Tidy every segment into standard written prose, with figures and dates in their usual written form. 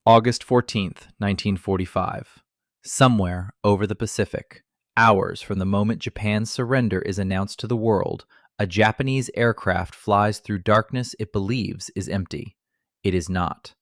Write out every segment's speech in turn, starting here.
August 14th, 1945. Somewhere over the Pacific, hours from the moment Japan's surrender is announced to the world, a Japanese aircraft flies through darkness it believes is empty. It is not.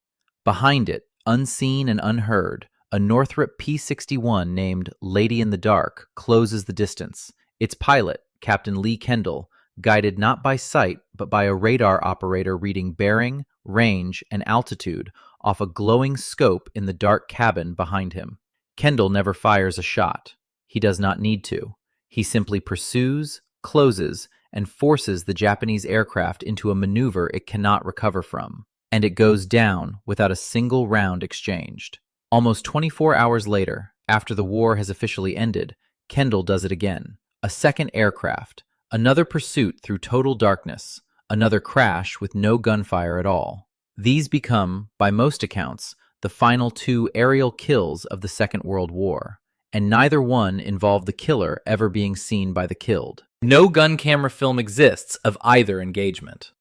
Behind it, unseen and unheard, a Northrop P-61 named Lady in the Dark closes the distance. Its pilot, Captain Lee Kendall, guided not by sight but by a radar operator reading bearing, range, and altitude off a glowing scope in the dark cabin behind him. Kendall never fires a shot. He does not need to. He simply pursues, closes, and forces the Japanese aircraft into a maneuver it cannot recover from. And it goes down without a single round exchanged. Almost 24 hours later, after the war has officially ended, Kendall does it again. A second aircraft, another pursuit through total darkness, another crash with no gunfire at all. These become, by most accounts, the final two aerial kills of the Second World War, and neither one involved the killer ever being seen by the killed. No gun camera film exists of either engagement.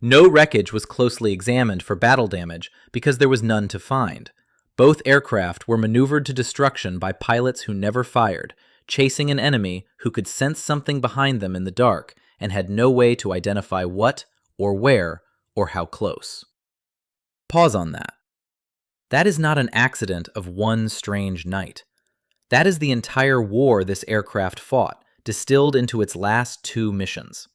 No wreckage was closely examined for battle damage because there was none to find. Both aircraft were maneuvered to destruction by pilots who never fired, chasing an enemy who could sense something behind them in the dark and had no way to identify what, or where, or how close. Pause on that. That is not an accident of one strange night. That is the entire war this aircraft fought, distilled into its last two missions.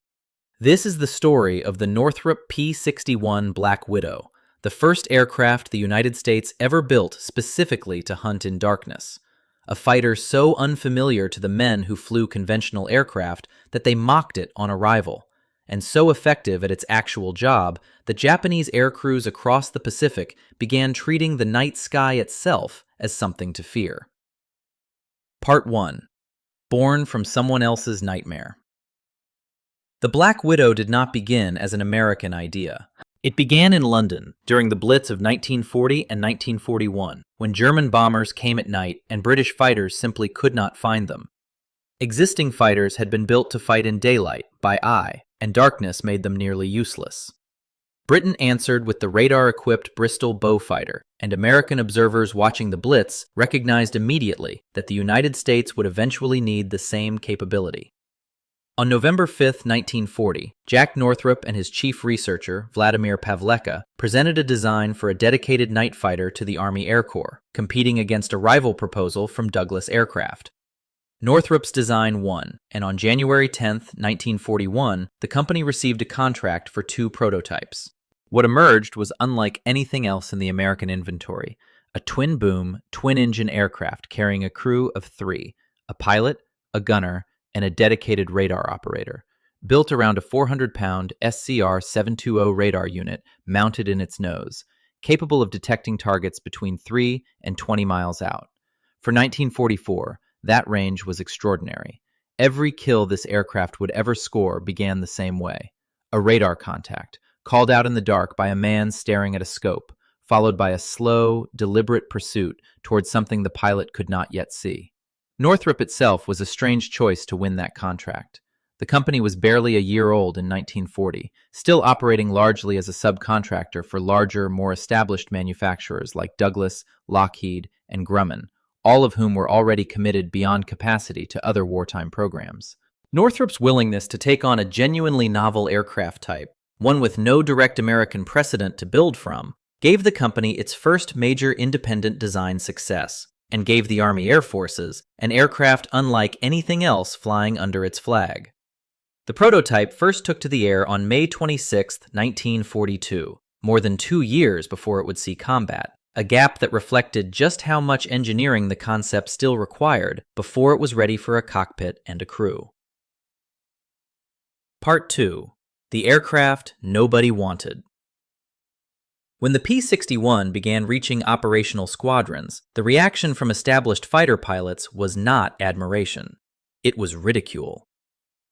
This is the story of the Northrop P-61 Black Widow, the first aircraft the United States ever built specifically to hunt in darkness. A fighter so unfamiliar to the men who flew conventional aircraft that they mocked it on arrival, and so effective at its actual job that Japanese aircrews across the Pacific began treating the night sky itself as something to fear. Part 1. Born from someone else's nightmare. The Black Widow did not begin as an American idea. It began in London during the Blitz of 1940 and 1941, when German bombers came at night and British fighters simply could not find them. Existing fighters had been built to fight in daylight, by eye, and darkness made them nearly useless. Britain answered with the radar-equipped Bristol Beaufighter, and American observers watching the Blitz recognized immediately that the United States would eventually need the same capability. On November 5, 1940, Jack Northrop and his chief researcher, Vladimir Pavleka, presented a design for a dedicated night fighter to the Army Air Corps, competing against a rival proposal from Douglas Aircraft. Northrop's design won, and on January 10, 1941, the company received a contract for two prototypes. What emerged was unlike anything else in the American inventory, a twin-boom, twin-engine aircraft carrying a crew of three, a pilot, a gunner, and a dedicated radar operator, built around a 400-pound SCR-720 radar unit mounted in its nose, capable of detecting targets between 3 and 20 miles out. For 1944, that range was extraordinary. Every kill this aircraft would ever score began the same way. A radar contact, called out in the dark by a man staring at a scope, followed by a slow, deliberate pursuit towards something the pilot could not yet see. Northrop itself was a strange choice to win that contract. The company was barely a year old in 1940, still operating largely as a subcontractor for larger, more established manufacturers like Douglas, Lockheed, and Grumman, all of whom were already committed beyond capacity to other wartime programs. Northrop's willingness to take on a genuinely novel aircraft type, one with no direct American precedent to build from, gave the company its first major independent design success, and gave the Army Air Forces an aircraft unlike anything else flying under its flag. The prototype first took to the air on May 26, 1942, more than 2 years before it would see combat, a gap that reflected just how much engineering the concept still required before it was ready for a cockpit and a crew. Part 2. The aircraft nobody wanted. When the P-61 began reaching operational squadrons, the reaction from established fighter pilots was not admiration. It was ridicule.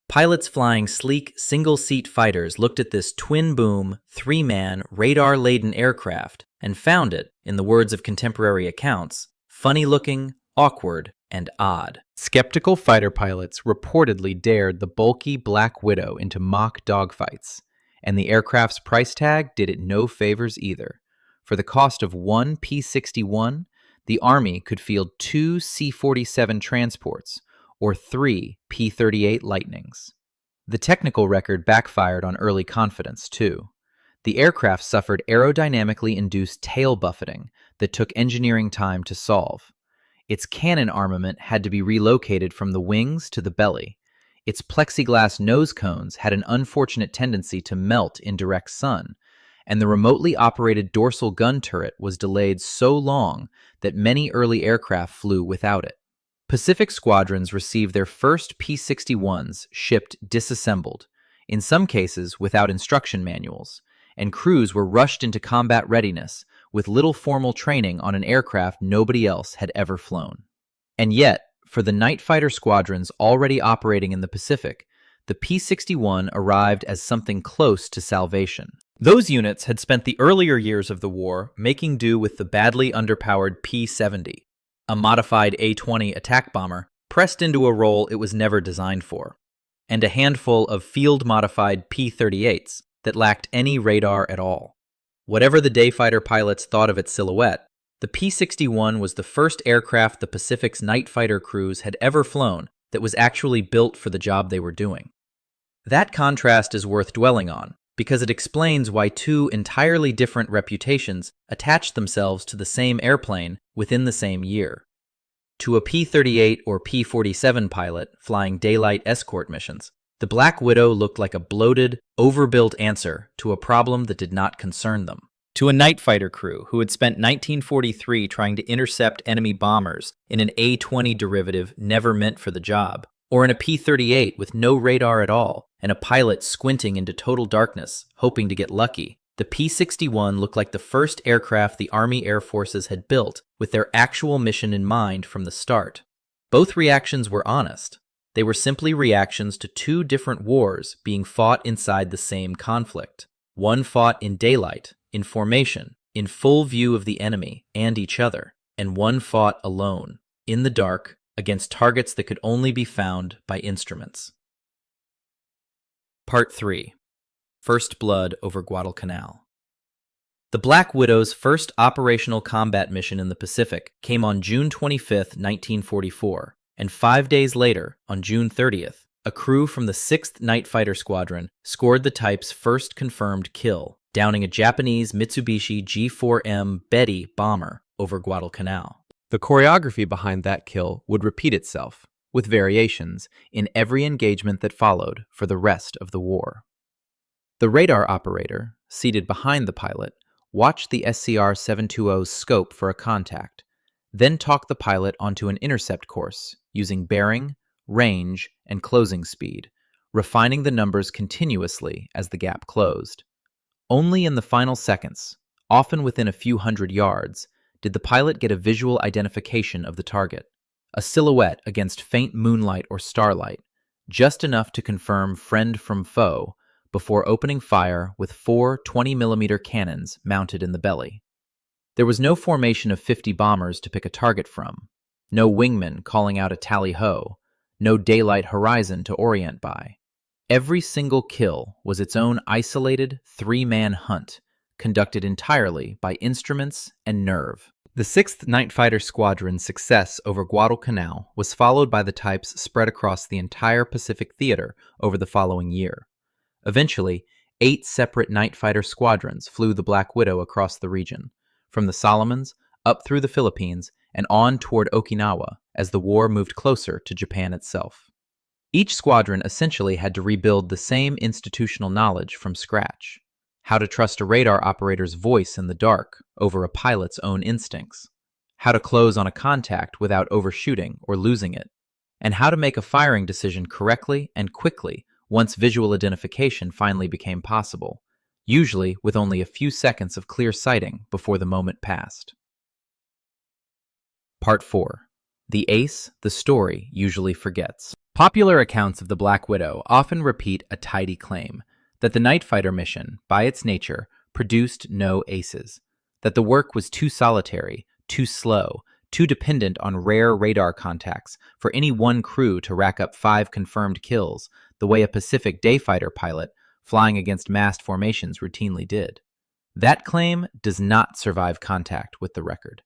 Pilots flying sleek, single-seat fighters looked at this twin-boom, three-man, radar-laden aircraft and found it, in the words of contemporary accounts, funny-looking, awkward, and odd. Skeptical fighter pilots reportedly dared the bulky Black Widow into mock dogfights, and the aircraft's price tag did it no favors either. For the cost of one P-61, the Army could field two C-47 transports or three P-38 Lightnings. The technical record backfired on early confidence, too. The aircraft suffered aerodynamically induced tail buffeting that took engineering time to solve. Its cannon armament had to be relocated from the wings to the belly. Its plexiglass nose cones had an unfortunate tendency to melt in direct sun, and the remotely operated dorsal gun turret was delayed so long that many early aircraft flew without it. Pacific squadrons received their first P-61s shipped disassembled, in some cases without instruction manuals, and crews were rushed into combat readiness with little formal training on an aircraft nobody else had ever flown. And yet, for the night fighter squadrons already operating in the Pacific, the P-61 arrived as something close to salvation. Those units had spent the earlier years of the war making do with the badly underpowered P-70, a modified A-20 attack bomber pressed into a role it was never designed for, and a handful of field-modified P-38s that lacked any radar at all. Whatever the dayfighter pilots thought of its silhouette, the P-61 was the first aircraft the Pacific's night fighter crews had ever flown that was actually built for the job they were doing. That contrast is worth dwelling on, because it explains why two entirely different reputations attached themselves to the same airplane within the same year. To a P-38 or P-47 pilot flying daylight escort missions, the Black Widow looked like a bloated, overbuilt answer to a problem that did not concern them. To a night fighter crew who had spent 1943 trying to intercept enemy bombers in an A-20 derivative never meant for the job, or in a P-38 with no radar at all and a pilot squinting into total darkness, hoping to get lucky, the P-61 looked like the first aircraft the Army Air Forces had built with their actual mission in mind from the start. Both reactions were honest. They were simply reactions to two different wars being fought inside the same conflict. One fought in daylight, in formation, in full view of the enemy and each other, and one fought alone, in the dark, against targets that could only be found by instruments. Part 3. First Blood over Guadalcanal. The Black Widow's first operational combat mission in the Pacific came on June 25, 1944, and 5 days later, on June 30th, a crew from the 6th Night Fighter Squadron scored the type's first confirmed kill, downing a Japanese Mitsubishi G4M Betty bomber over Guadalcanal. The choreography behind that kill would repeat itself, with variations, in every engagement that followed for the rest of the war. The radar operator, seated behind the pilot, watched the SCR-720's scope for a contact, then talked the pilot onto an intercept course using bearing, range, and closing speed, refining the numbers continuously as the gap closed. Only in the final seconds, often within a few hundred yards, did the pilot get a visual identification of the target, a silhouette against faint moonlight or starlight, just enough to confirm friend from foe before opening fire with four 20mm cannons mounted in the belly. There was no formation of 50 bombers to pick a target from, no wingman calling out a tally-ho, no daylight horizon to orient by. Every single kill was its own isolated, three-man hunt, conducted entirely by instruments and nerve. The 6th Night Fighter Squadron's success over Guadalcanal was followed by the types spread across the entire Pacific theater over the following year. Eventually, 8 separate Night Fighter squadrons flew the Black Widow across the region, from the Solomons, up through the Philippines, and on toward Okinawa as the war moved closer to Japan itself. Each squadron essentially had to rebuild the same institutional knowledge from scratch. How to trust a radar operator's voice in the dark over a pilot's own instincts. How to close on a contact without overshooting or losing it. And how to make a firing decision correctly and quickly once visual identification finally became possible, usually with only a few seconds of clear sighting before the moment passed. Part 4. The ace the story usually forgets. Popular accounts of the Black Widow often repeat a tidy claim that the night fighter mission, by its nature, produced no aces, that the work was too solitary, too slow, too dependent on rare radar contacts for any one crew to rack up 5 confirmed kills the way a Pacific day fighter pilot flying against massed formations routinely did. That claim does not survive contact with the record.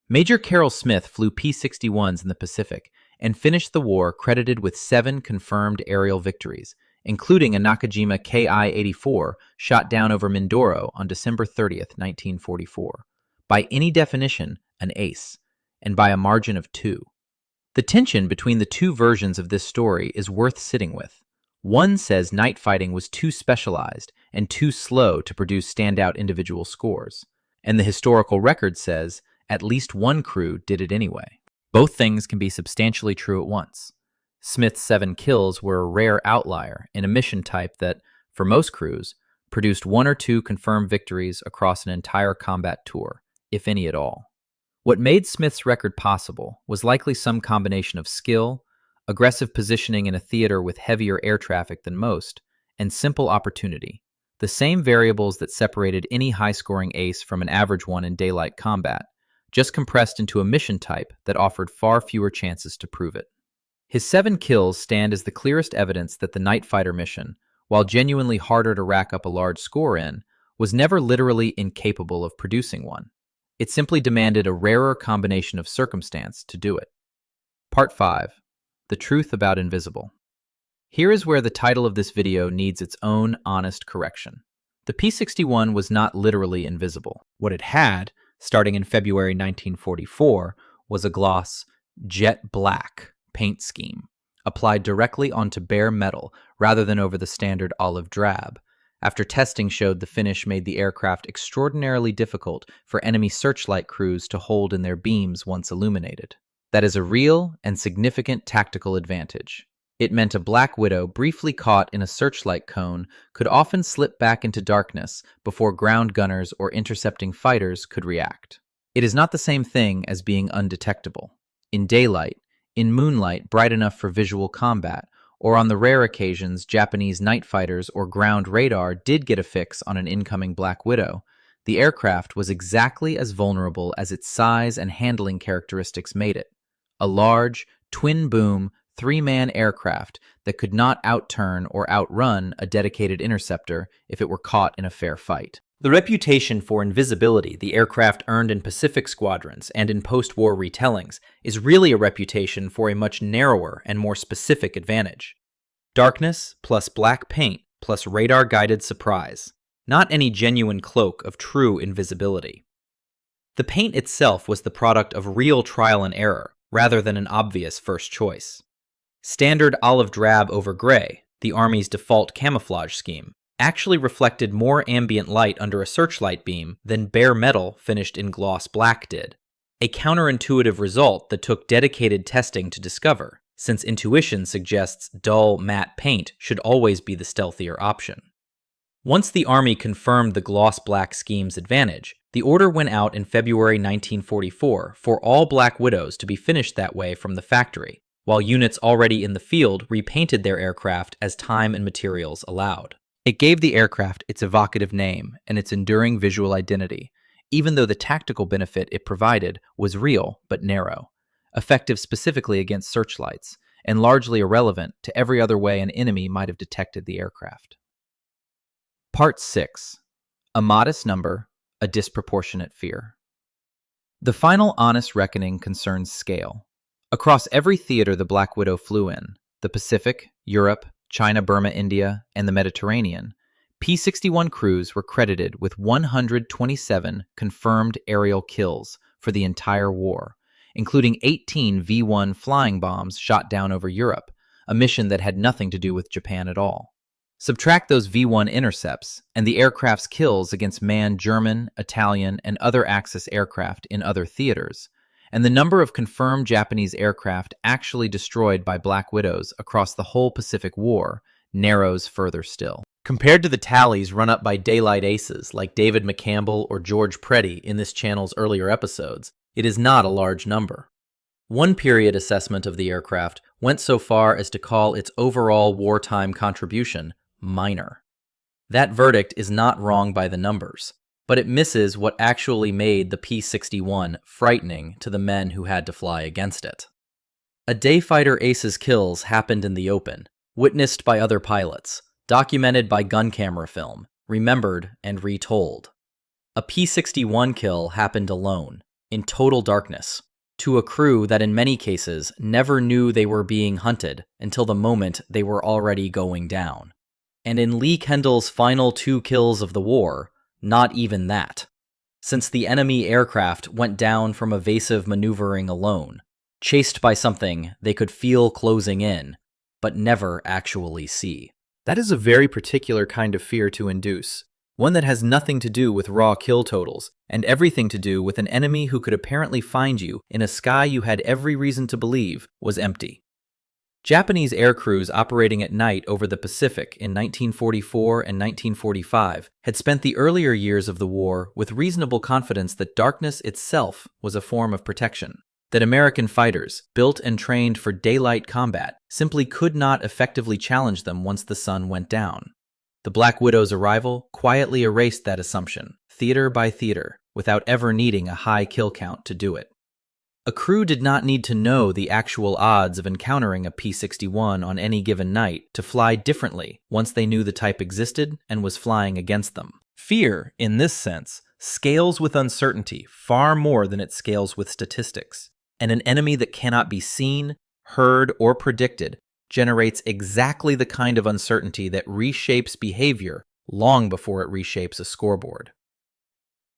Major Carroll Smith flew P-61s in the Pacific and finished the war credited with 7 confirmed aerial victories, including a Nakajima Ki-84 shot down over Mindoro on December 30th, 1944. By any definition, an ace, and by a margin of 2. The tension between the two versions of this story is worth sitting with. One says night fighting was too specialized and too slow to produce standout individual scores, and the historical record says at least one crew did it anyway. Both things can be substantially true at once. Smith's 7 kills were a rare outlier in a mission type that, for most crews, produced 1 or 2 confirmed victories across an entire combat tour, if any at all. What made Smith's record possible was likely some combination of skill, aggressive positioning in a theater with heavier air traffic than most, and simple opportunity, the same variables that separated any high-scoring ace from an average one in daylight combat, just compressed into a mission type that offered far fewer chances to prove it. His 7 kills stand as the clearest evidence that the night fighter mission, while genuinely harder to rack up a large score in, was never literally incapable of producing one. It simply demanded a rarer combination of circumstance to do it. Part 5. The Truth About Invisible. Here is where the title of this video needs its own honest correction. The P-61 was not literally invisible. What it had, starting in February 1944, was a gloss, jet black paint scheme, applied directly onto bare metal rather than over the standard olive drab. After testing showed the finish made the aircraft extraordinarily difficult for enemy searchlight crews to hold in their beams once illuminated. That is a real and significant tactical advantage. It meant a Black Widow briefly caught in a searchlight cone could often slip back into darkness before ground gunners or intercepting fighters could react. It is not the same thing as being undetectable. In daylight, in moonlight bright enough for visual combat, or on the rare occasions Japanese night fighters or ground radar did get a fix on an incoming Black Widow, the aircraft was exactly as vulnerable as its size and handling characteristics made it. A large, twin-boom, 3-man aircraft that could not outturn or outrun a dedicated interceptor if it were caught in a fair fight. The reputation for invisibility the aircraft earned in Pacific squadrons and in post-war retellings is really a reputation for a much narrower and more specific advantage. Darkness plus black paint plus radar-guided surprise, not any genuine cloak of true invisibility. The paint itself was the product of real trial and error, rather than an obvious first choice. Standard olive drab over gray, the Army's default camouflage scheme, actually reflected more ambient light under a searchlight beam than bare metal finished in gloss black did. A counterintuitive result that took dedicated testing to discover, since intuition suggests dull, matte paint should always be the stealthier option. Once the Army confirmed the gloss black scheme's advantage, the order went out in February 1944 for all Black Widows to be finished that way from the factory, while units already in the field repainted their aircraft as time and materials allowed. It gave the aircraft its evocative name and its enduring visual identity, even though the tactical benefit it provided was real but narrow, effective specifically against searchlights, and largely irrelevant to every other way an enemy might have detected the aircraft. Part 6. A modest number, a disproportionate fear. The final honest reckoning concerns scale. Across every theater the Black Widow flew in, the Pacific, Europe, China, Burma, India, and the Mediterranean, P-61 crews were credited with 127 confirmed aerial kills for the entire war, including 18 V-1 flying bombs shot down over Europe, a mission that had nothing to do with Japan at all. Subtract those V-1 intercepts, and the aircraft's kills against manned German, Italian, and other Axis aircraft in other theaters, and the number of confirmed Japanese aircraft actually destroyed by Black Widows across the whole Pacific War narrows further still. Compared to the tallies run up by daylight aces like David McCampbell or George Preddy in this channel's earlier episodes, it is not a large number. One period assessment of the aircraft went so far as to call its overall wartime contribution minor. That verdict is not wrong by the numbers, but it misses what actually made the P-61 frightening to the men who had to fly against it. A dayfighter ace's kills happened in the open, witnessed by other pilots, documented by gun camera film, remembered and retold. A P-61 kill happened alone, in total darkness, to a crew that in many cases never knew they were being hunted until the moment they were already going down. And in Lee Kendall's final 2 kills of the war, not even that, since the enemy aircraft went down from evasive maneuvering alone, chased by something they could feel closing in, but never actually see. That is a very particular kind of fear to induce, one that has nothing to do with raw kill totals, and everything to do with an enemy who could apparently find you in a sky you had every reason to believe was empty. Japanese aircrews operating at night over the Pacific in 1944 and 1945 had spent the earlier years of the war with reasonable confidence that darkness itself was a form of protection, that American fighters, built and trained for daylight combat, simply could not effectively challenge them once the sun went down. The Black Widow's arrival quietly erased that assumption, theater by theater, without ever needing a high kill count to do it. A crew did not need to know the actual odds of encountering a P-61 on any given night to fly differently once they knew the type existed and was flying against them. Fear, in this sense, scales with uncertainty far more than it scales with statistics, and an enemy that cannot be seen, heard, or predicted generates exactly the kind of uncertainty that reshapes behavior long before it reshapes a scoreboard.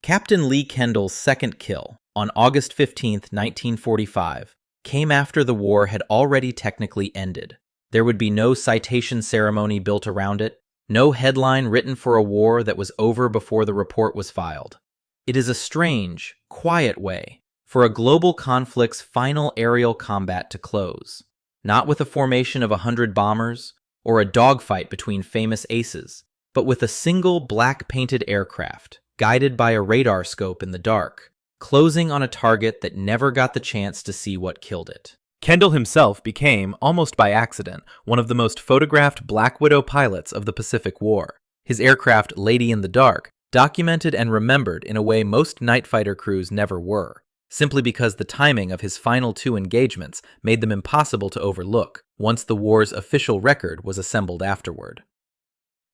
Captain Lee Kendall's second kill, on August 15, 1945, came after the war had already technically ended. There would be no citation ceremony built around it, no headline written for a war that was over before the report was filed. It is a strange, quiet way for a global conflict's final aerial combat to close, not with a formation of 100 bombers or a dogfight between famous aces, but with a single black-painted aircraft, guided by a radar scope in the dark, closing on a target that never got the chance to see what killed it. Kendall himself became, almost by accident, one of the most photographed Black Widow pilots of the Pacific War. His aircraft, Lady in the Dark, documented and remembered in a way most night fighter crews never were, simply because the timing of his final 2 engagements made them impossible to overlook once the war's official record was assembled afterward.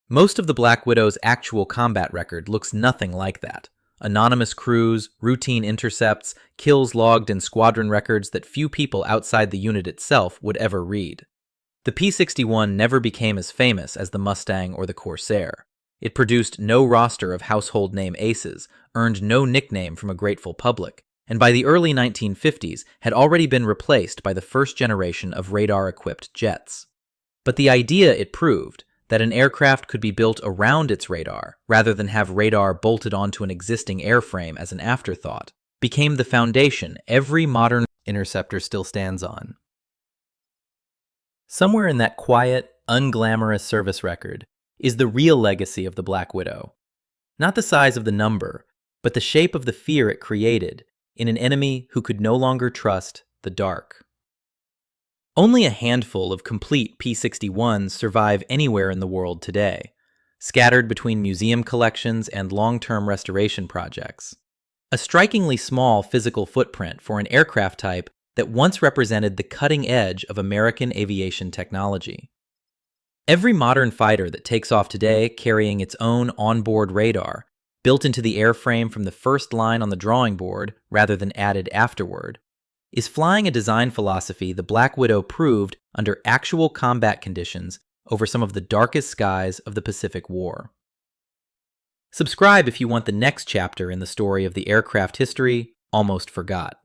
Most of the Black Widow's actual combat record looks nothing like that. Anonymous crews, routine intercepts, kills logged in squadron records that few people outside the unit itself would ever read. The P-61 never became as famous as the Mustang or the Corsair. It produced no roster of household name aces, earned no nickname from a grateful public, and by the early 1950s had already been replaced by the first generation of radar-equipped jets. But the idea it proved, that an aircraft could be built around its radar, rather than have radar bolted onto an existing airframe as an afterthought, became the foundation every modern interceptor still stands on. Somewhere in that quiet, unglamorous service record is the real legacy of the Black Widow. Not the size of the number, but the shape of the fear it created in an enemy who could no longer trust the dark. Only a handful of complete P-61s survive anywhere in the world today, scattered between museum collections and long-term restoration projects. A strikingly small physical footprint for an aircraft type that once represented the cutting edge of American aviation technology. Every modern fighter that takes off today carrying its own onboard radar, built into the airframe from the first line on the drawing board rather than added afterward, is flying a design philosophy the Black Widow proved under actual combat conditions over some of the darkest skies of the Pacific War. Subscribe if you want the next chapter in the story of the aircraft history almost forgot.